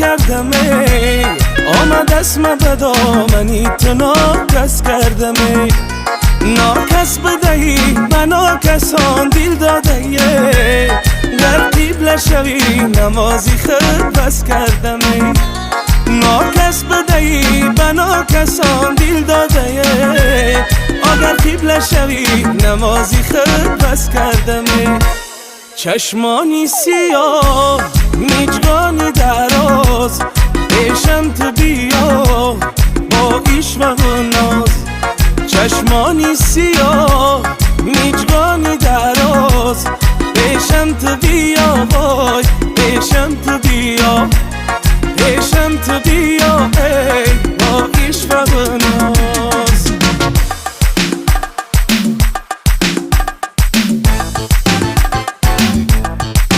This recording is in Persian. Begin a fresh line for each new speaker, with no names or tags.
کردم ای آمد اسم به دامنی تو ناکس کردم ای ناکس بدهی به ناکسان دل داده ای گر قبله شوی نمازی خود بس کردم ای ناکس بدهی به ناکسان دل داده ای اگر قبله شوی نمازی خود بس کردم ای چشمانی سیاه میجگانی دراز پیشم تو بیا با عشق و ناز چشمانی سیاه میجگانی دراز پیشم تو بیا وای پیشم تو بیا پیشم تو بیا